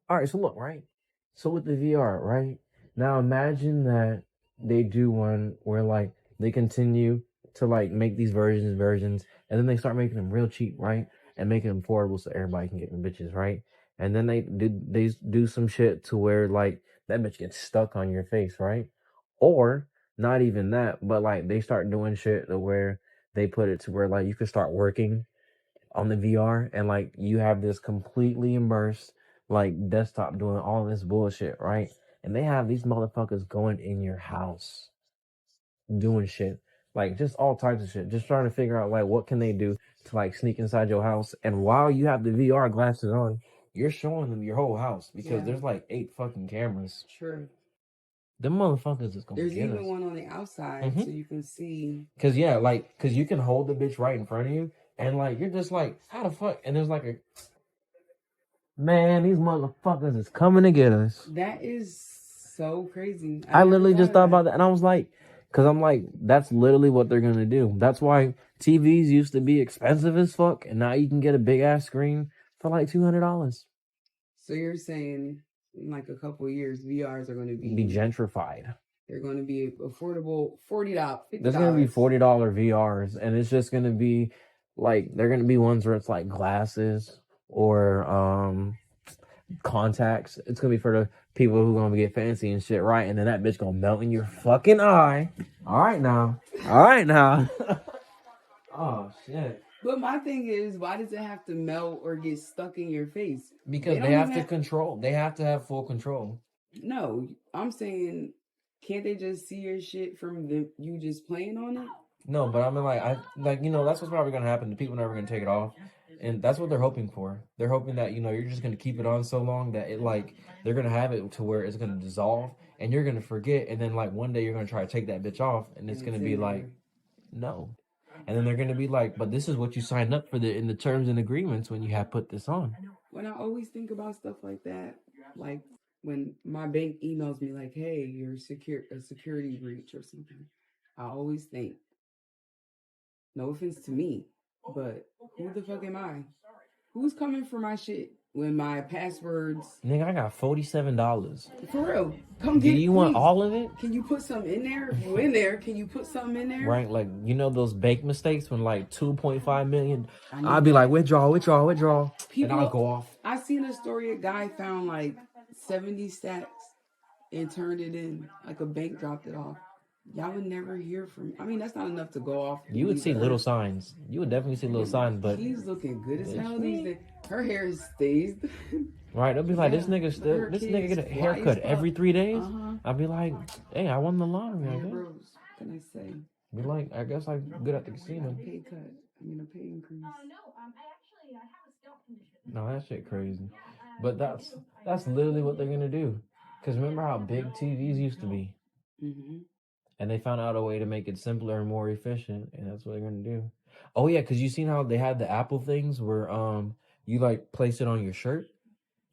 All right, so look, right? So with the VR, right? Now imagine that they do one where like they continue to like make these versions, and then they start making them real cheap, right? And making them affordable so everybody can get them bitches, right? And then they do some shit to where like that bitch gets stuck on your face, right? Or not even that, but like they start doing shit to where they put it to where like you can start working on the VR and like you have this completely immersed like desktop doing all this bullshit, right? And they have these motherfuckers going in your house doing shit. Like just all types of shit. Just trying to figure out like what can they do to like sneak inside your house. And while you have the VR glasses on, you're showing them your whole house because Yeah, there's like 8 fucking cameras. true. Them motherfuckers is gonna There's get even us. one on the outside, Mm-hmm. so you can see. Cause yeah, like, cause you can hold the bitch right in front of you, and like you're just like, how the fuck? And there's like a man, these motherfuckers is coming to get us. That is so crazy. I I never literally thought just of thought that. about that, and I was like, cause I'm like, that's literally what they're gonna do. That's why TVs used to be expensive as fuck, and now you can get a big ass screen for like $200. So you're saying in like a couple of years, VRs are going to Be be gentrified. they're going to be affordable, $40, $50. There's gonna be $40 VRs, and it's just gonna be like they're gonna be ones where it's like glasses or contacts. It's gonna be for the people who gonna get fancy and shit, right? And then that bitch gonna melt in your fucking eye. All right now. All right now. Oh shit. But my thing is, why does it have to melt or get stuck in your face? Because they have to control. They have to have full control. No, I'm saying, can't they just see your shit from you just playing on it? No, but I mean, that's what's probably gonna happen. The people never gonna take it off, and that's what they're hoping for. They're hoping that you're just gonna keep it on so long that it like they're gonna have it to where it's gonna dissolve, and you're gonna forget, and then like one day you're gonna try to take that bitch off, and it's gonna be like no, and then they're gonna be like, but this is what you signed up for in the terms and agreements when you have put this on. When I always think about stuff like that, like when my bank emails me like, "Hey, you're a security breach or something," I always think, no offense to me, but who the fuck am I? Who's coming for my shit when my passwords? Nigga, I got $47. For real, come Do get it. you want all of it? Can you put some in there? If you in there, can you put something in there? Right, like those bank mistakes when like 2.5 million. I'd be like withdraw, and I'll go off. I seen a story. A guy found like 70 stacks and turned it in. Like a bank dropped it off. Y'all would never hear from. I mean, that's not enough to go off. You would see little signs. You would definitely see little signs, but he's looking good as hell these days. Her hair stays. Right, they'll be like, this nigga get a haircut every 3 days. I'd be like, hey, I won the lottery. I guess. Bros, can I say? Be like, I guess I'm good at the casino. Pay cut. I mean, a pay increase. No, that shit crazy. But that's literally what they're gonna do. Cause remember how big TVs used to be. Mm-hmm. And they found out a way to make it simpler and more efficient, and that's what they're gonna do. Oh yeah, cause you seen how they had the Apple things where you like place it on your shirt.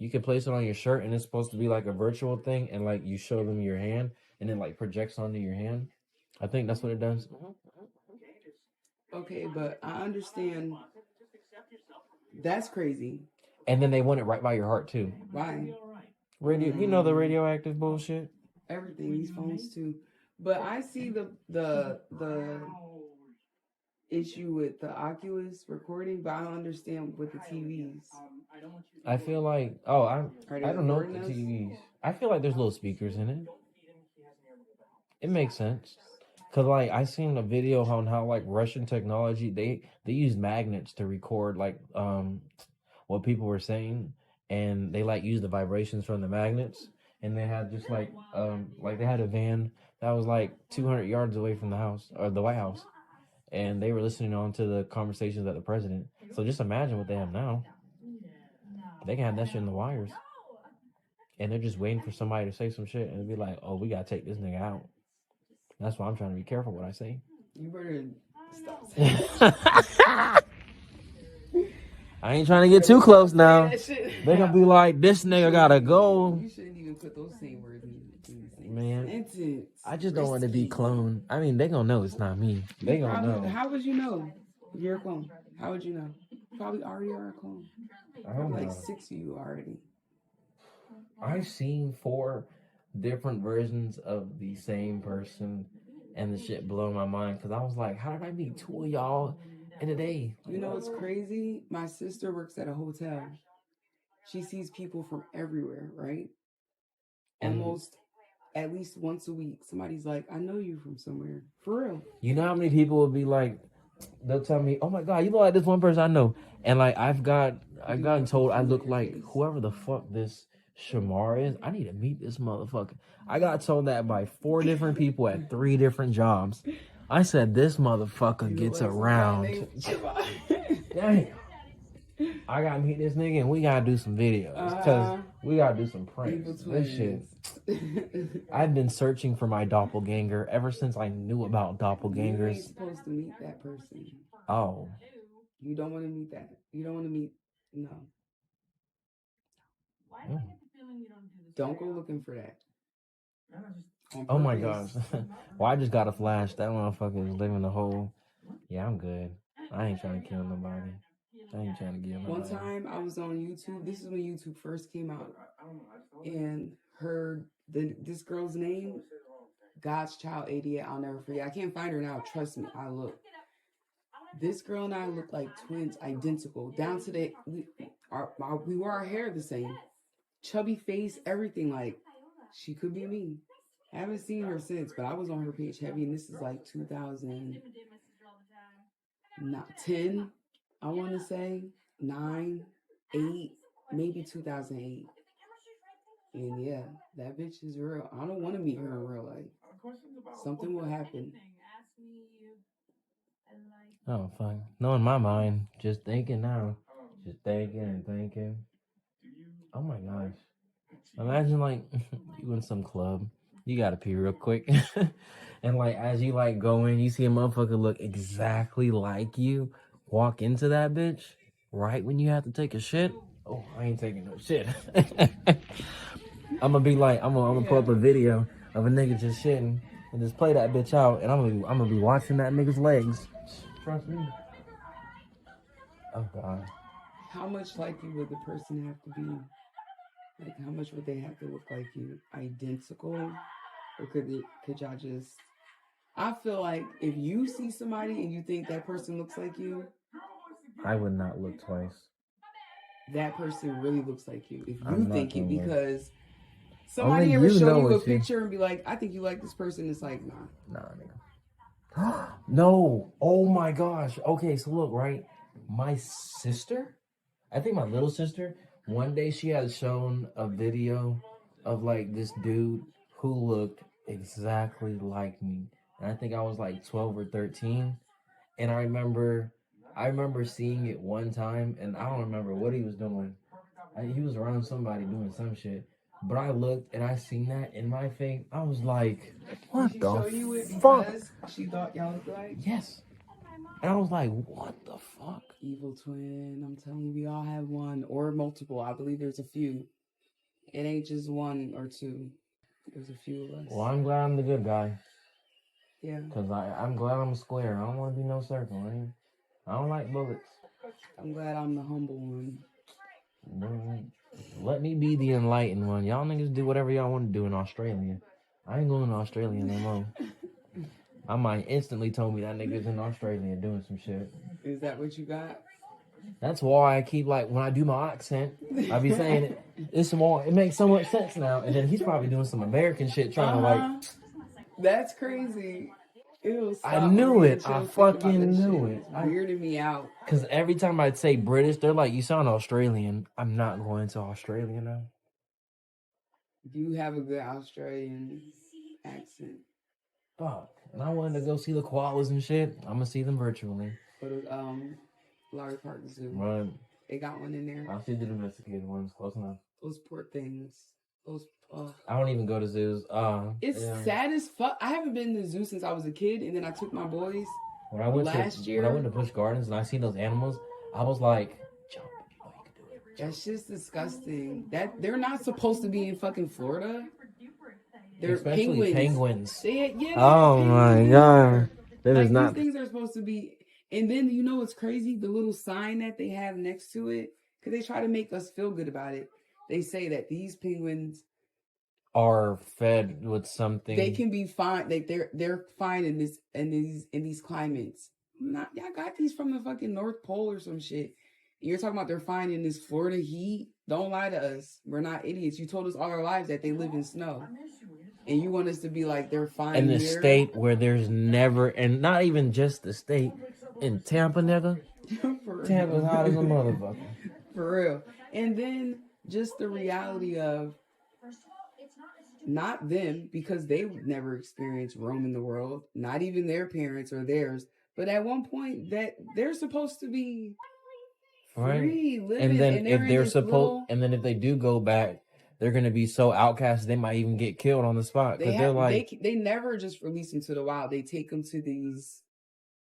You can place it on your shirt, and it's supposed to be like a virtual thing, and like you show them your hand, and it like projects onto your hand. I think that's what it does. Okay, but I understand. That's crazy. And then they want it right by your heart too. Why? Radio, the radioactive bullshit. Everything, these phones too. But I see the issue with the Oculus recording, but I don't understand with the TVs. I feel like I don't know the TVs. I feel like there's little speakers in it. It makes sense. Cause like I seen a video on how like Russian technology they use magnets to record like what people were saying, and they like use the vibrations from the magnets, and they had just like they had a van that was like 200 yards away from the house or the White House, and they were listening on to the conversations of the president. So just imagine what they have now. They can have that shit in the wires, and they're just waiting for somebody to say some shit and be like, oh, we gotta take this nigga out. That's why I'm trying to be careful what I say. You better stop saying I ain't trying to get too close now. They're gonna be like, this nigga gotta go. You shouldn't even put those same words in the same sentence. I just don't want to be cloned. I mean, they gonna know it's not me. They gonna know. How would you know you're a clone? How would you know? Probably already are a clone. I don't know. Like 6 of you already. I've seen 4 different versions of the same person, and the shit blew my mind because I was like, how did I meet 2 of y'all in a day? You know what's crazy? My sister works at a hotel. She sees people from everywhere, right? And Almost at least once a week. Somebody's like, I know you from somewhere. For real. you know how many people would be like, they'll tell me, "Oh my god, you look like this one person I know," and like I've gotten told I look like whoever the fuck this Shamar is. I need to meet this motherfucker. I got told that by 4 different people at 3 different jobs. I said this motherfucker gets around. Damn. I gotta meet this nigga and we gotta do some videos because we gotta do some pranks. This shit. I've been searching for my doppelganger ever since I knew about You doppelgangers. ain't supposed to meet that person. Oh. You don't want to meet that. You don't want to meet. No. Don't go looking for that. Oh my gosh. Well, I just got a flash. That motherfucker is living the whole. Yeah, I'm good. I ain't trying to kill nobody. I ain't trying to kill nobody. One time I was on YouTube. This is when YouTube first came out, and heard this girl's name, God's Child 88. I'll never forget. I can't find her now. Trust me, I look. This girl and I look like twins, identical, down to the we wore our hair the same, chubby face, everything. Like she could be me. I haven't seen her since, but I was on her page heavy, and this is like 2010. I want to say 9, 8, maybe 2008. And yeah, that bitch is real. I don't want to meet her in real life. Something will happen. Oh, fuck. No, in my mind, just thinking now. Just thinking and thinking. Oh my gosh. Imagine, like, you in some club. You gotta pee real quick. And, like, as you, like, go in, you see a motherfucker look exactly like you. Walk into that bitch right when you have to take a shit. Oh, I ain't taking no shit. I'm gonna be like, I'm gonna pull up a video of a nigga just shitting and just play that bitch out, and I'm gonna be watching that nigga's legs. Trust me. Oh god. How much like you would the person have to be? Like, how much would they have to look like you? Identical, or could y'all just? I feel like if you see somebody and you think that person looks like you, I would not look twice. That person really looks like you. If you think it, because Only somebody ever you show know you a what you- picture and be like, I think you like this person, it's like, nah. Nah, nigga. No. Oh my gosh. Okay, so look, right? My sister, I think my little sister, one day she had shown a video of like this dude who looked exactly like me. And I think I was like 12 or 13. And I remember seeing it one time, and I don't remember what he was doing. He was around somebody doing some shit. But I looked and I seen that in my face. I was like, what Did she the show you it fuck? because she thought y'all looked like? Yes. And I was like, what the fuck? Evil twin. I'm telling you, we all have one or multiple. I believe there's a few. It ain't just one or two. There's a few of us. Well, I'm glad I'm the good guy. Yeah. Because I'm glad I'm a square. I don't want to be no circle, man. I don't like bullets. I'm glad I'm the humble one. Let me be the enlightened one. Y'all niggas do whatever y'all want to do in Australia. I ain't going to Australia no more. I might instantly told me that nigga's in Australia doing some shit. Is that what you got? That's why I keep, like, when I do my accent, I be saying it. It makes so much sense now. And then he's probably doing some American shit trying to, like... That's crazy. Ew, I knew it. I fucking knew it. It's weirded me out. Because every time I'd say British, they're like, you sound Australian. I'm not going to Australia now. You have a good Australian accent. Fuck. And I wanted to go see the koalas and shit. I'm going to see them virtually. Go to Larry Park Zoo. Right. They got one in there. I'll see the domesticated ones. Close enough. Those poor things. I don't even go to zoos. It's sad as fuck. I haven't been to the zoo since I was a kid, and then I took my boys when I went to Busch Gardens and I seen those animals, I was like, jump. Oh, you can do it. That's just disgusting. That they're not supposed to be in fucking Florida. They're especially penguins. Oh my god. That like, is not. These things are supposed to be. And then you know what's crazy? The little sign that they have next to it, because they try to make us feel good about it. they say that these penguins are fed with something. They can be fine. They're fine in these climates. Not y'all got these from the fucking North Pole or some shit. You're talking about they're fine in this Florida heat. Don't lie to us. We're not idiots. You told us all our lives that they live in snow, and you want us to be like they're fine in the here? state where there's never, and not even just the state, in Tampa, nigga. Tampa's hot as a motherfucker. For real. And then just the reality of not them, because they never experienced roaming the world, not even their parents or theirs. But at one point, that they're supposed to be free living, and then if they're supposed, little, and then if they do go back, they're gonna be so outcast they might even get killed on the spot because they're like they never just release them to the wild. They take them to these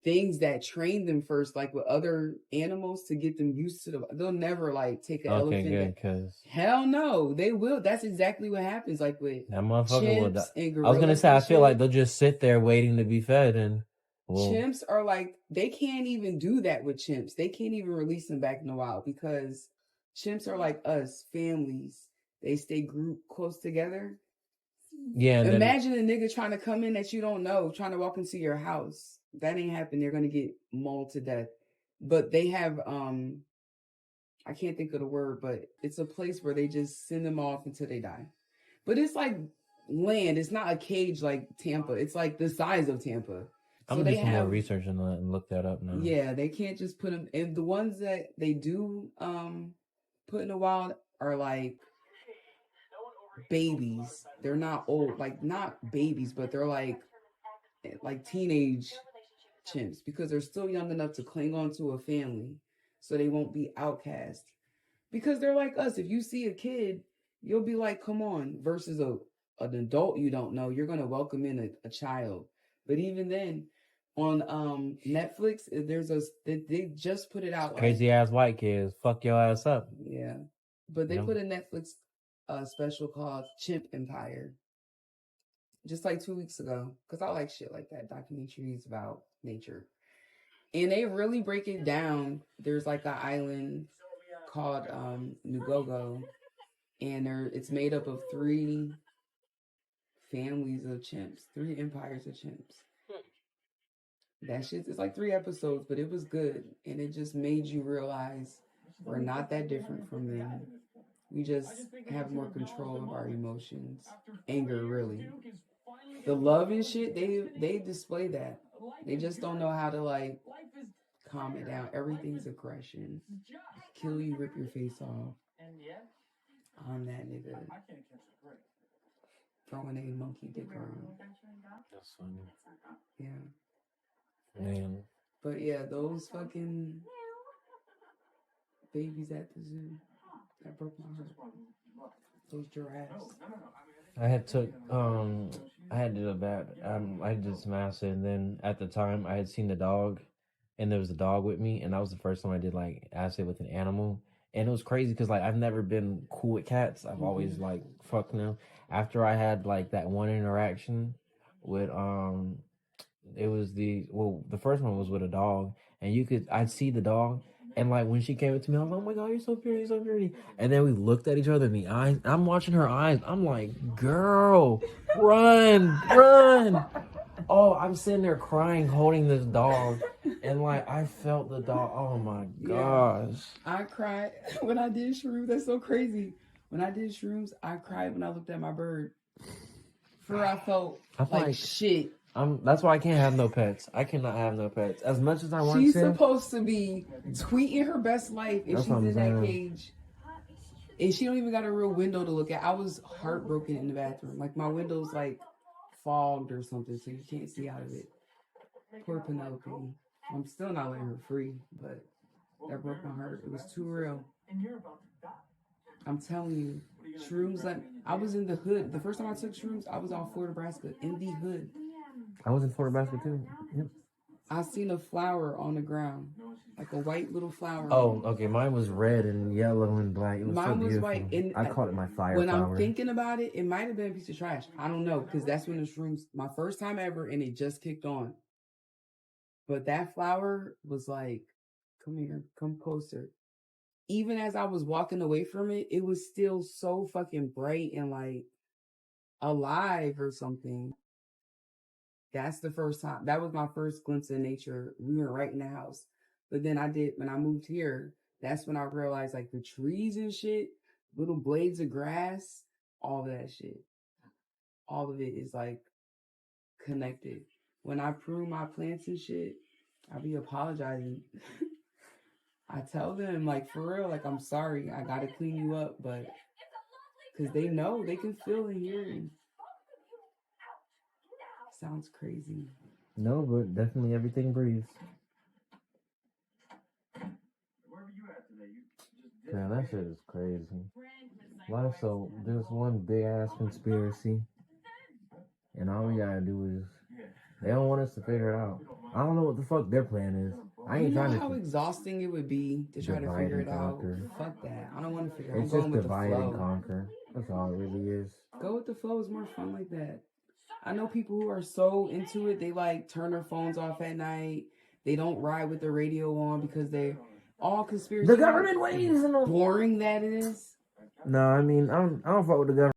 things that train them first, like with other animals, to get them used to they'll never like take an elephant. Good, because hell no, they will. That's exactly what happens. Like with that motherfucker will die. And I was gonna say, I feel shit. like they'll just sit there waiting to be fed, and chimps are like, they can't even do that with chimps. They can't even release them back in the wild because chimps are like us, families. They stay group close together. Yeah. Imagine a nigga trying to come in that you don't know, trying to walk into your house. That ain't happen. They're gonna get mauled to death. But they have I can't think of the word, but it's a place where they just send them off until they die. But it's like land. It's not a cage like Tampa. It's like the size of Tampa. I'm gonna do some more research on that and look that up now. Yeah, they can't just put them. And the ones that they do put in the wild are like babies. They're not old, like not babies, but they're like teenage chimps because they're still young enough to cling on to a family, so they won't be outcast. Because they're like us. If you see a kid, you'll be like, "Come on." Versus an adult you don't know, you're gonna welcome in a child. But even then, on Netflix, there's they just put it out. Crazy ass white kids, fuck your ass up. Yeah, but they put a Netflix special called Chimp Empire just like 2 weeks ago, because I like shit like that, documentaries about nature, and they really break it down. There's like an island called Nugogo, and it's made up of 3 families of chimps, 3 empires of chimps. That shit is like 3 episodes, but it was good, and it just made you realize we're not that different from them. We just have more control of our emotions. Anger, really. The love and shit, they display that. They just don't know how to like calm it down. Everything's aggression. Kill you, rip your face off. I'm that nigga. Throwing a monkey dick around. That's funny. Yeah. Man. But yeah, those fucking babies at the zoo, that broke my heart. Those giraffes. I had did a bad. I did some acid, and then at the time I had seen the dog, and there was a dog with me, and that was the first time I did like acid with an animal, and it was crazy because like I've never been cool with cats. I've always like fuck them. After I had like that one interaction with it was the first one was with a dog, and I'd see the dog. And like when she came up to me, I was like, "Oh my god, you're so pretty, you're so pretty." And then we looked at each other in the eyes. I'm watching her eyes. I'm like, "Girl, run, run!" Oh, I'm sitting there crying, holding this dog, and like I felt the dog. Oh my gosh! Yeah. I cried when I did shrooms. That's so crazy. When I did shrooms, I cried when I looked at my bird. I felt like shit. That's why I can't have no pets. I cannot have no pets. As much as I want to. She's supposed to be tweeting her best life, and she's in that cage. And she don't even got a real window to look at. I was heartbroken in the bathroom. Like my window's like fogged or something, so you can't see out of it. Poor Penelope. I'm still not letting her free, but that broke my heart. It was too real. I'm telling you, shrooms. Like I was in the hood. The first time I took shrooms, I was off Fort Nebraska in the hood. I was in Fort Nebraska too. Yep. I seen a flower on the ground, like a white little flower. Oh, okay. Mine was red and yellow and black. It was Mine so was white. And I called it my fire when flower. I'm thinking about it, it might have been a piece of trash. I don't know, because that's when the shrooms, my first time ever, and it just kicked on. But that flower was like, come here, come closer. even as I was walking away from it, it was still so fucking bright and like alive or something. That's the first time. That was my first glimpse of nature. We were right in the house. But then when I moved here, that's when I realized like the trees and shit, little blades of grass, all of that shit. All of it is like connected. When I prune my plants and shit, I be apologizing. I tell them like for real, like I'm sorry, I gotta clean you up, but because they know they can feel and hear. And sounds crazy. No, but definitely everything breathes. Yeah, that shit is crazy. So there's one big ass conspiracy, and all we gotta do is they don't want us to figure it out. I don't know what the fuck their plan is. I ain't trying to. How exhausting it would be to try to figure it out. Fuck that. I don't want to figure it out. It's just divide and conquer. That's all it really is. Go with the flow is more fun like that. I know people who are so into it, they like turn their phones off at night. They don't ride with the radio on because they're all conspiracy. The government waves and boring that is. No, I mean I don't fuck with the government.